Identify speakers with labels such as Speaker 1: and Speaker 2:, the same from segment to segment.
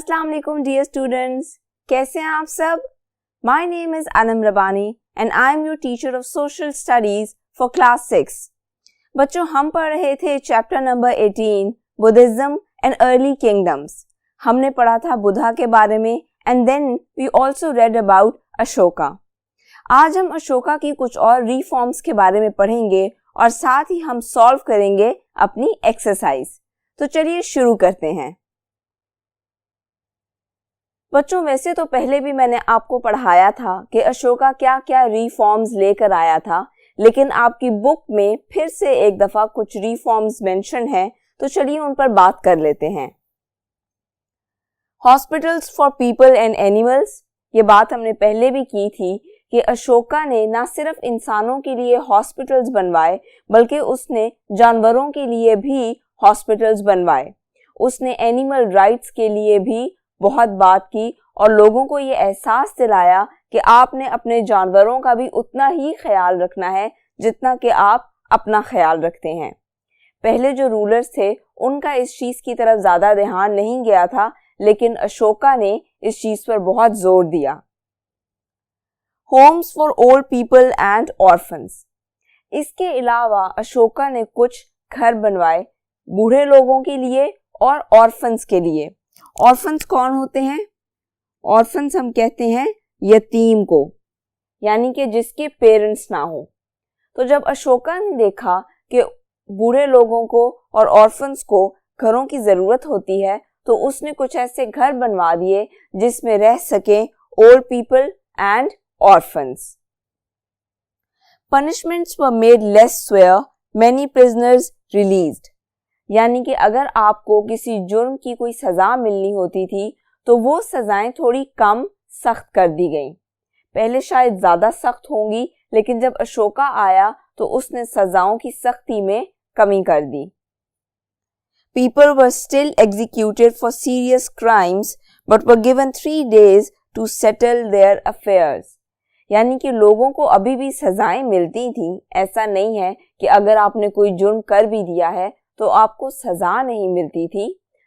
Speaker 1: अस्सलाम वालेकुम dear students, कैसे हैं आप सब? My name is Anam Rabbani and I am your teacher of social studies for class 6। बच्चों, हम पढ़ रहे थे chapter number 18 Buddhism and early kingdoms. हमने पढ़ा था बुद्धा के बारे में and then we also read about Ashoka. आज हम अशोका की कुछ और रिफॉर्म्स के बारे में पढ़ेंगे और साथ ही हम सॉल्व करेंगे अपनी एक्सरसाइज। तो चलिए शुरू करते हैं। बच्चों, वैसे तो पहले भी मैंने आपको पढ़ाया था कि अशोका क्या क्या रिफॉर्म्स लेकर आया था, लेकिन आपकी बुक में फिर से एक दफा कुछ रिफॉर्म्स मेंशन है, तो चलिए उन पर बात कर लेते हैं। Hospitals for people and animals, ये बात हमने पहले भी की थी कि अशोका ने न सिर्फ इंसानों के लिए हॉस्पिटल्स बनवाए बल्कि उसने जानवरों के लिए भी हॉस्पिटल्स बनवाए। उसने एनिमल राइट्स के लिए भी बहुत बात की और लोगों को ये एहसास दिलाया कि आपने अपने जानवरों का भी उतना ही ख्याल रखना है जितना कि आप अपना ख्याल रखते हैं। पहले जो रूलर्स थे उनका इस चीज की तरफ ज्यादा ध्यान नहीं गया था, लेकिन अशोका ने इस चीज पर बहुत जोर दिया। Holmes for old people and orphans, इसके अलावा अशोका ने कुछ घर बनवाए बूढ़े लोगों के लिए और ऑर्फन्स के लिए। ऑर्फन्स कौन होते हैं? ऑर्फन्स हम कहते हैं यतीम को, यानी कि जिसके पेरेंट्स ना हो। तो जब अशोका ने देखा कि बूढ़े लोगों को और ऑर्फन्स को घरों की जरूरत होती है, तो उसने कुछ ऐसे घर बनवा दिए जिसमें रह सके old people and orphans. Punishments were made less severe, many prisoners released, यानी कि अगर आपको किसी जुर्म की कोई सजा मिलनी होती थी तो वो सजाएं थोड़ी कम सख्त कर दी गई। पहले शायद ज्यादा सख्त होंगी, लेकिन जब अशोका आया तो उसने सजाओं की सख्ती में कमी कर दी। People were still executed for serious crimes but were given 3 days to settle their affairs, यानी कि लोगों को अभी भी सजाएं मिलती थी। ऐसा नहीं है कि अगर आपने कोई जुर्म कर भी दिया है तो आपको सजा नहीं मिलती थी।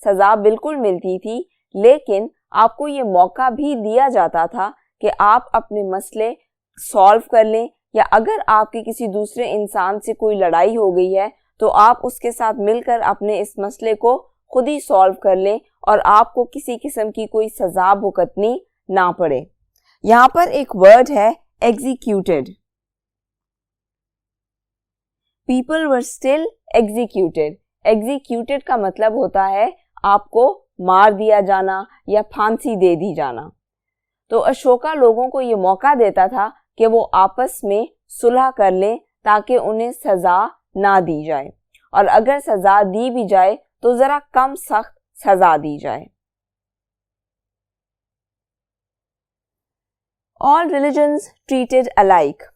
Speaker 1: सजा बिल्कुल मिलती थी, लेकिन आपको ये मौका भी दिया जाता था कि आप अपने मसले सॉल्व कर लें, या अगर आपकी किसी दूसरे इंसान से कोई लड़ाई हो गई है तो आप उसके साथ मिलकर अपने इस मसले को खुद ही सॉल्व कर लें और आपको किसी किस्म की कोई सजा भुगतनी ना पड़े। यहाँ पर एक वर्ड है executed. People were still executed. Executed का मतलब होता है आपको मार दिया जाना या फांसी दे दी जाना। तो अशोका लोगों को ये मौका देता था कि वो आपस में सुलह कर लें ताकि उन्हें सजा ना दी जाए, और अगर सजा दी भी जाए तो जरा कम सख्त सजा दी जाए। All religions treated alike.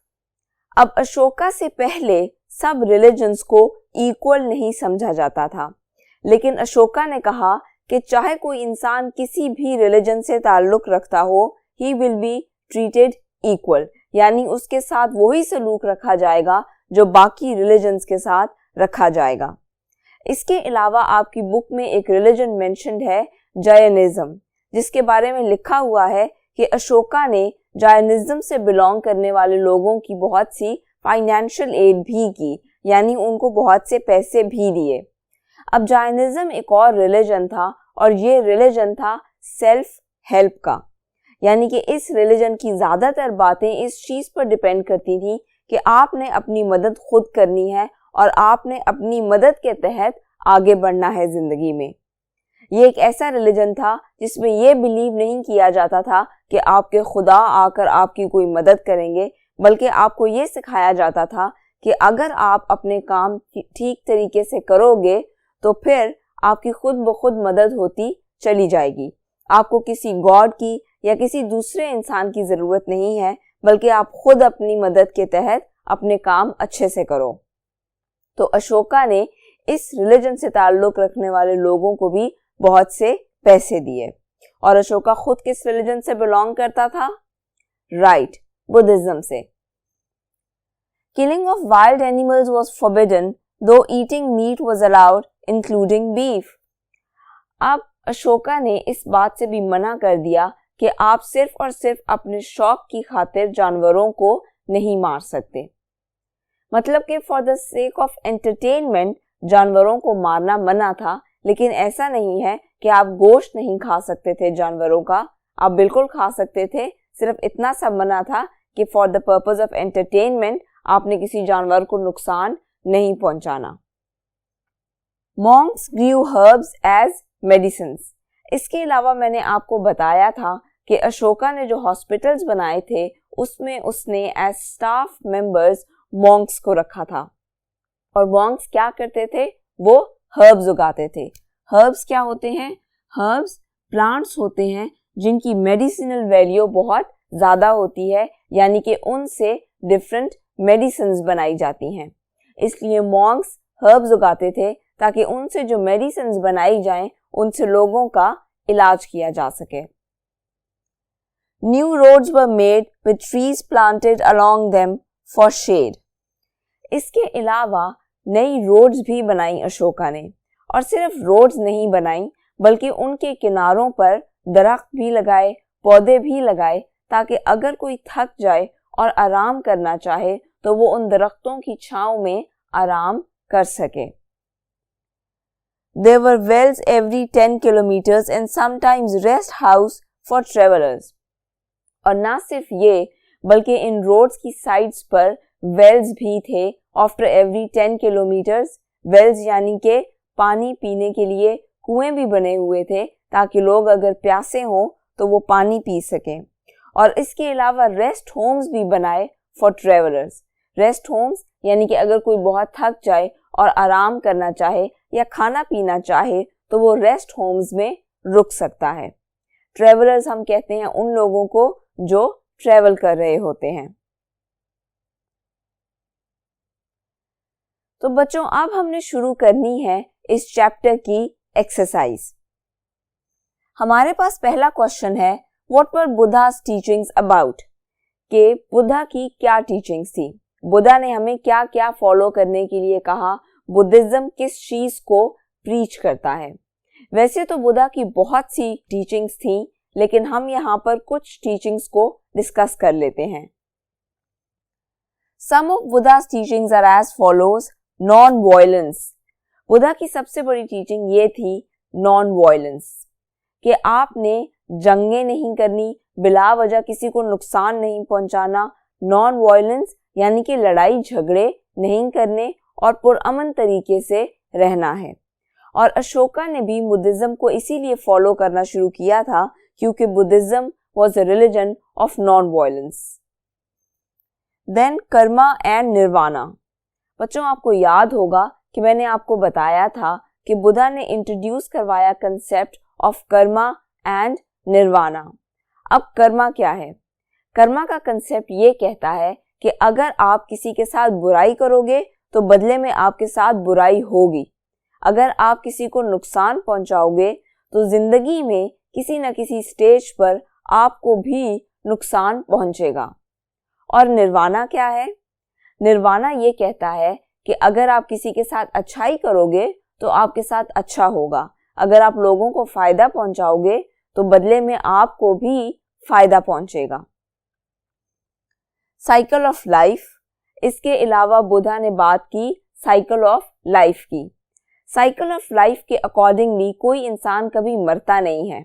Speaker 1: अब अशोका से पहले सब रिलीजन्स को इक्वल नहीं समझा जाता था, लेकिन अशोका ने कहा कि चाहे कोई इंसान किसी भी रिलीजन से ताल्लुक रखता हो, he will be treated equal, यानी उसके साथ वही सलूक रखा जाएगा जो बाकी रिलीजन्स के साथ रखा जाएगा। इसके अलावा आपकी बुक में एक रिलीजन मेंशन्ड है, जैनिज्म, जिसके बारे में लिखा हुआ है कि अशोका ने जैनिज्म से बिलोंग करने वाले लोगों की बहुत सी फाइनेंशियल एड भी की, यानी उनको बहुत से पैसे भी दिए। अब जैनिज्म एक और रिलीजन था और ये रिलीजन था सेल्फ हेल्प का, यानी कि इस रिलीजन की ज्यादातर बातें इस चीज पर डिपेंड करती थी कि आपने अपनी मदद खुद करनी है और आपने अपनी मदद के तहत आगे बढ़ना है जिंदगी में। ये एक ऐसा रिलीजन था जिसमें यह बिलीव नहीं किया जाता था कि आपके खुदा आकर आपकी कोई मदद करेंगे, बल्कि आपको ये सिखाया जाता था कि अगर आप अपने काम ठीक तरीके से करोगे तो फिर आपकी खुद ब खुद मदद होती चली जाएगी। आपको किसी गॉड की या किसी दूसरे इंसान की जरूरत नहीं है, बल्कि आप खुद अपनी मदद के तहत अपने काम अच्छे से करो। तो अशोका ने इस रिलीजन से ताल्लुक रखने वाले लोगों को भी बहुत से पैसे दिए। और अशोका खुद किस रिलीजन से बिलोंग करता था? राइट, बुद्धिज्म से। Killing of wild animals was forbidden, though eating meat was allowed, including beef. अब अशोका ने इस बात से भी मना कर दिया कि आप सिर्फ और सिर्फ अपने शौक की खातिर जानवरों को नहीं मार सकते। मतलब कि for the sake of entertainment जानवरों को मारना मना था, लेकिन ऐसा नहीं है कि आप गोश्त नहीं खा सकते थे जानवरों का, आप बिल्कुल खा सकते थे। सिर्फ इतना सा मना था कि for the purpose of entertainment आपने किसी जानवर को नुकसान नहीं पहुंचाना। मॉन्क्स ग्रू हर्ब्स एज मेडिसिन्स। इसके अलावा मैंने आपको बताया था कि अशोका ने जो हॉस्पिटल्स बनाए थे उसमें उसने एज स्टाफ मेंबर्स मॉन्क्स को रखा था। और मॉन्क्स क्या करते थे? वो हर्ब्स उगाते थे। हर्ब्स क्या होते हैं? हर्ब्स प्लांट्स होते हैं जिनकी मेडिसिनल वैल्यू बहुत ज़्यादा होती है, यानी कि उनसे डिफरेंट मेडिसिन्स बनाई जाती हैं। इसलिए मॉन्क्स हर्ब्स उगाते थे ताकि उनसे जो मेडिसिन्स बनाई जाएं उनसे लोगों का इलाज किया जा सके। New roads were made with trees planted along them for shade. इसके अलावा नई रोड्स भी बनाई अशोका ने, और सिर्फ रोड्स नहीं बनाई बल्कि उनके किनारों पर दरख्त भी लगाए, पौधे भी लगाए, ताकि अगर कोई थक जाए और आराम करना चाहे तो वो उन दरख्तों की छांव में आराम कर सके। There were wells every 10 kilometers and sometimes rest house for travelers. और ना सिर्फ ये बल्कि इन रोड्स की साइड्स पर वेल्स भी थे आफ्टर एवरी 10 किलोमीटर्स। वेल्स यानी कि पानी पीने के लिए कुएं भी बने हुए थे ताकि लोग अगर प्यासे हों तो वो पानी पी सकें। और इसके अलावा रेस्ट होम्स भी बनाए फॉर ट्रेवलर्स। रेस्ट होम्स यानी कि अगर कोई बहुत थक जाए और आराम करना चाहे या खाना पीना चाहे तो वो रेस्ट होम्स में रुक सकता है। ट्रेवलर्स हम कहते हैं उन लोगों को जो ट्रेवल कर रहे होते हैं। तो बच्चों अब हमने शुरू करनी है इस चैप्टर की एक्सरसाइज। हमारे पास पहला क्वेश्चन है, what were Buddhas teachings about? कि बुद्धा की क्या टीचिंग्स थी, बुद्धा ने हमें क्या क्या फॉलो करने के लिए कहा, बुद्धिज्म किस चीज को प्रीच करता है। वैसे तो बुद्धा की बहुत सी टीचिंग्स थी, लेकिन हम यहाँ पर कुछ टीचिंग्स को डिस्कस कर लेते हैं। Some of Buddha's teachings are as follows. Non-violence. Buddha की सबसे बड़ी टीचिंग ये थी non-violence, कि आपने जंगें नहीं करनी, बिला वजह किसी को नुकसान नहीं पहुंचाना। Non-violence यानी कि लड़ाई झगड़े नहीं करने और पुरअमन तरीके से रहना है। और अशोका ने भी बुद्धिज्म को इसीलिए फॉलो करना शुरू किया था क्योंकि Buddhism was a religion of non-violence. Then karma and nirvana. बच्चों आपको याद होगा कि मैंने आपको बताया था कि बुद्धा ने इंट्रोड्यूस करवाया concept of Karma and nirvana. अब कर्मा क्या है? कर्मा का कंसेप्ट ये कहता है कि अगर आप किसी के साथ बुराई करोगे तो बदले में आपके साथ बुराई होगी। अगर आप किसी को नुकसान पहुंचाओगे तो जिंदगी में किसी न किसी स्टेज पर आपको भी नुकसान पहुंचेगा। और निर्वाणा क्या है? निर्वाणा ये कहता है कि अगर आप किसी के साथ अच्छाई करोगे तो आपके साथ अच्छा होगा, अगर आप लोगों को फायदा पहुंचाओगे तो बदले में आपको भी फायदा पहुंचेगा। Cycle of life. इसके अलावा बुद्धा ने बात की साइकिल ऑफ लाइफ की। साइकिल ऑफ लाइफ के अकॉर्डिंगली कोई इंसान कभी मरता नहीं है,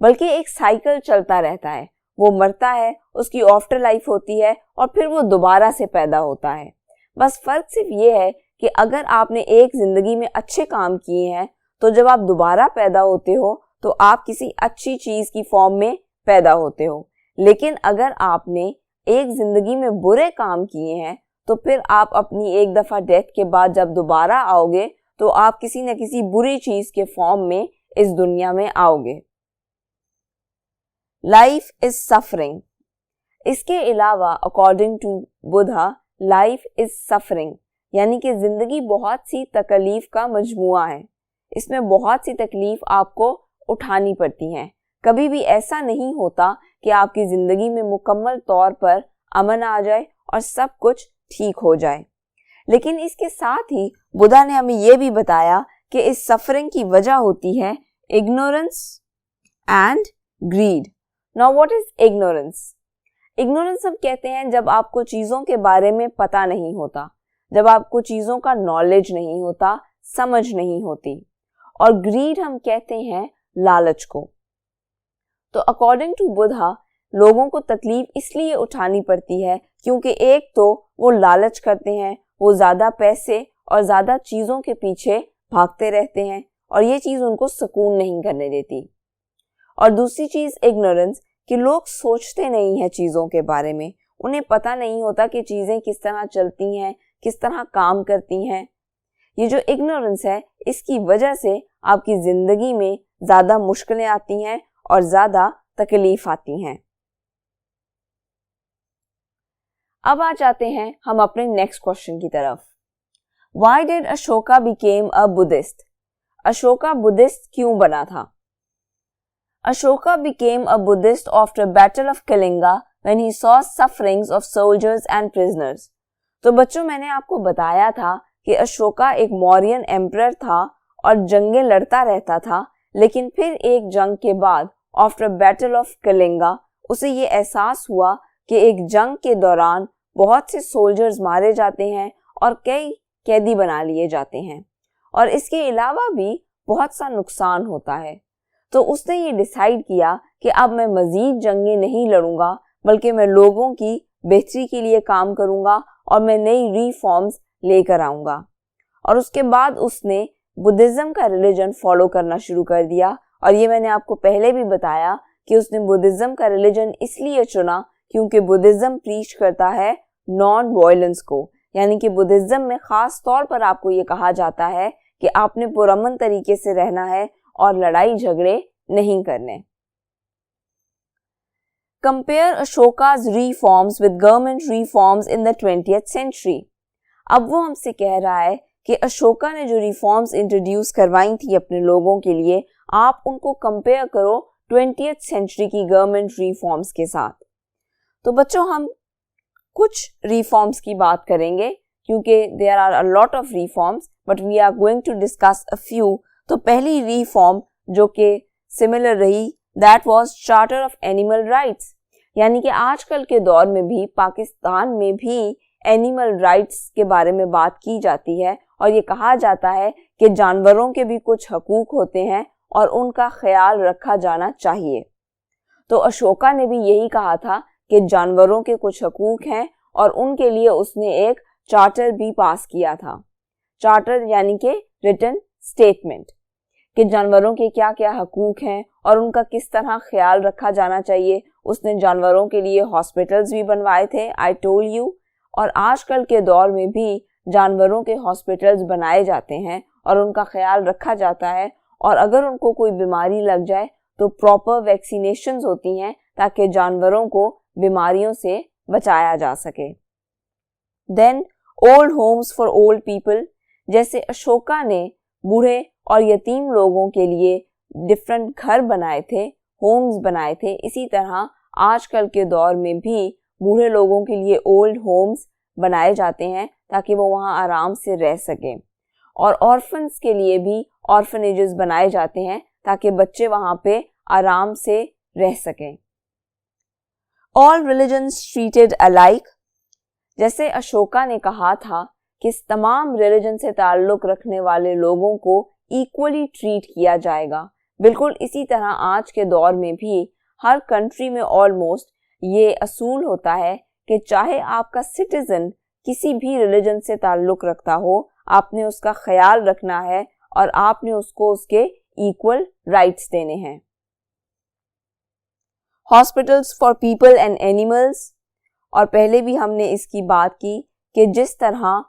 Speaker 1: बल्कि एक साइकिल चलता रहता है। वो मरता है, उसकी आफ्टर लाइफ होती है और फिर वो दोबारा से पैदा होता है। बस फर्क सिर्फ ये है कि अगर आपने एक जिंदगी में अच्छे काम किए हैं तो जब आप दोबारा पैदा होते हो तो आप किसी अच्छी चीज की फॉर्म में पैदा होते हो। लेकिन अगर आपने एक जिंदगी में बुरे काम किए हैं तो फिर आप अपनी एक दफा डेथ के बाद जब दोबारा आओगे तो आप किसी न किसी बुरी चीज के फॉर्म में इस दुनिया में आओगे। Life is suffering. इसके अलावा according to Buddha life is suffering यानी कि जिंदगी बहुत सी तकलीफ का मजमुआ है। इसमें बहुत सी तकलीफ आपको उठानी पड़ती हैं। कभी भी ऐसा नहीं होता कि आपकी जिंदगी में मुकम्मल तौर पर अमन आ जाए और सब कुछ ठीक हो जाए। लेकिन इसके साथ ही बुद्धा ने हमें यह भी बताया कि इस सफरिंग की वजह होती है ignorance and greed. Now what is ignorance? Ignorance हम कहते हैं जब आपको चीज़ों के बारे में पता नहीं होता, जब आपको चीज़ों का नॉलेज नहीं होता, समझ नहीं होती। और ग्रीड हम कहते हैं लालच को। तो अकॉर्डिंग टू बुद्धा लोगों को तकलीफ इसलिए उठानी पड़ती है क्योंकि एक तो वो लालच करते हैं, वो ज़्यादा पैसे और ज़्यादा चीज़ों के पीछे भागते रहते हैं और ये चीज़ उनको सुकून नहीं करने देती। और दूसरी चीज़ इग्नोरेंस, कि लोग सोचते नहीं हैं चीज़ों के बारे में, उन्हें पता नहीं होता कि चीज़ें किस तरह चलती हैं, किस तरह काम करती हैं। ये जो इग्नोरेंस है इसकी वजह से आपकी ज़िंदगी में ज़्यादा मुश्किलें आती हैं और ज़्यादा तकलीफ आती हैं। अब आ जाते हैं हम अपने नेक्स्ट क्वेश्चन की तरफ। Why did Ashoka became a Buddhist? Ashoka Buddhist क्यों बना था? Ashoka became a Buddhist after Battle of Kalinga when he saw sufferings of soldiers and prisoners. तो बच्चों मैंने आपको बताया था कि अशोका एक मौर्यन एम्परर था और जंगें लड़ता रहता था, लेकिन फिर एक जंग के बाद आफ्टर बैटल ऑफ कलिंगा उसे ये एहसास हुआ कि एक जंग के दौरान बहुत से सोल्जर्स मारे जाते हैं और कई कैदी बना लिए जाते हैं और इसके अलावा भी बहुत सा नुकसान होता है। तो उसने ये डिसाइड किया कि अब मैं मज़ीद जंगें नहीं लड़ूंगा, बल्कि मैं लोगों की बेहतरी के लिए काम करूंगा और मैं नई रिफॉर्म्स लेकर आऊंगा। और उसके बाद उसने बुद्धिज़्म का रिलीजन फॉलो करना शुरू कर दिया। और ये मैंने आपको पहले भी बताया कि उसने बुद्धिज़्म का रिलीजन इसलिए चुना क्योंकि बुद्धिज़्म प्रीच करता है नॉन वायलेंस को, यानी कि बुद्धिज़्म में ख़ास तौर पर आपको ये कहा जाता है कि आपने पुरअमन तरीके से रहना है और लड़ाई झगड़े नहीं करने। Compare Ashoka's reforms with government reforms in the 20th century. अब वो हमसे कह रहा है कि अशोका ने जो रिफॉर्म्स इंट्रोड्यूस करवाई थी अपने लोगों के लिए, आप उनको कंपेयर करो 20th सेंचुरी की गवर्नमेंट रिफॉर्म्स के साथ। तो बच्चों हम कुछ रिफॉर्म्स की बात करेंगे क्योंकि there are a lot of reforms, but we are going to discuss a few. तो पहली रिफॉर्म जो कि सिमिलर रही, that was charter of animal rights, यानी कि आजकल के दौर में भी पाकिस्तान में भी एनिमल राइट्स के बारे में बात की जाती है और ये कहा जाता है कि जानवरों के भी कुछ हकूक होते हैं और उनका ख्याल रखा जाना चाहिए। तो अशोका ने भी यही कहा था कि जानवरों के कुछ हकूक हैं और उनके लिए उसने एक चार्टर भी पास किया था। चार्टर यानी कि रिटन स्टेटमेंट कि जानवरों के क्या क्या हकूक हैं और उनका किस तरह ख्याल रखा जाना चाहिए। उसने जानवरों के लिए हॉस्पिटल्स भी बनवाए थे, आई टोल्ड यू, और आजकल के दौर में भी जानवरों के हॉस्पिटल्स बनाए जाते हैं और उनका ख्याल रखा जाता है और अगर उनको कोई बीमारी लग जाए तो प्रॉपर वैक्सीनेशंस होती हैं ताकि जानवरों को बीमारियों से बचाया जा सके। Then old homes for old people, जैसे अशोका ने बूढ़े और यतीम लोगों के लिए डिफरेंट घर बनाए थे, होम्स बनाए थे, इसी तरह आजकल के दौर में भी बूढ़े लोगों के लिए ओल्ड होम्स बनाए जाते हैं ताकि वो वहाँ आराम से रह सकें। और ऑर्फन्स के लिए भी ऑर्फनेजेस बनाए जाते हैं ताकि बच्चे वहाँ पे आराम से रह सकें। ऑल रिलीजन्स ट्रीटेड अलाइक, जैसे अशोका ने कहा था कि तमाम रिलीजन से ताल्लुक़ रखने वाले लोगों को इक्वली ट्रीट किया जाएगा, बिल्कुल इसी तरह आज के दौर में भी हर कंट्री में ऑलमोस्ट ये असूल होता है कि चाहे आपका सिटीजन किसी भी रिलीजन से ताल्लुक़ रखता हो, आपने उसका ख्याल रखना है और आपने उसको उसके इक्वल राइट्स देने हैं। Hospitals for people and animals, और पहले भी हमने इसकी बात की कि जिस तरह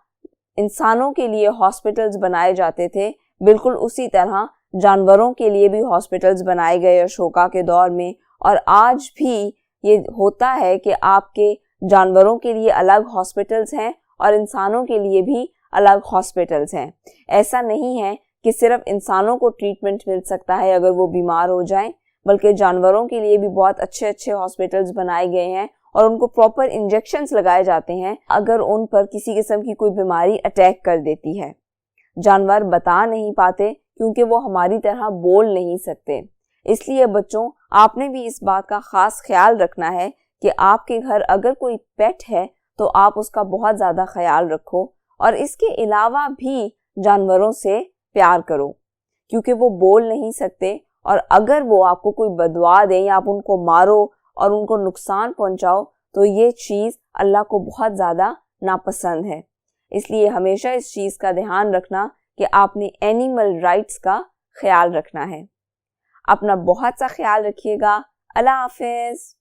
Speaker 1: इंसानों के लिए हॉस्पिटल्स बनाए जाते थे, बिल्कुल उसी तरह जानवरों के लिए भी हॉस्पिटल्स बनाए गए अशोका के दौर में। और आज भी ये होता है कि आपके जानवरों के लिए अलग हॉस्पिटल्स हैं और इंसानों के लिए भी अलग हॉस्पिटल्स हैं। ऐसा नहीं है कि सिर्फ इंसानों को ट्रीटमेंट मिल सकता है अगर वो बीमार हो जाएं, बल्कि जानवरों के लिए भी बहुत अच्छे अच्छे हॉस्पिटल्स बनाए गए हैं और उनको प्रॉपर इंजेक्शंस लगाए जाते हैं अगर उन पर किसी किस्म की कोई बीमारी अटैक कर देती है। जानवर बता नहीं पाते क्योंकि वो हमारी तरह बोल नहीं सकते। इसलिए बच्चों, आपने भी इस बात का खास ख्याल रखना है कि आपके घर अगर कोई पेट है तो आप उसका बहुत ज़्यादा ख्याल रखो, और इसके अलावा भी जानवरों से प्यार करो, क्योंकि वो बोल नहीं सकते, और अगर वो आपको कोई बदुआ दें या आप उनको मारो और उनको नुकसान पहुंचाओ तो ये चीज़ अल्लाह को बहुत ज़्यादा नापसंद है। इसलिए हमेशा इस चीज़ का ध्यान रखना कि आपने एनिमल राइट्स का ख्याल रखना है। अपना बहुत सा ख्याल रखिएगा। अल्लाह हाफिज़।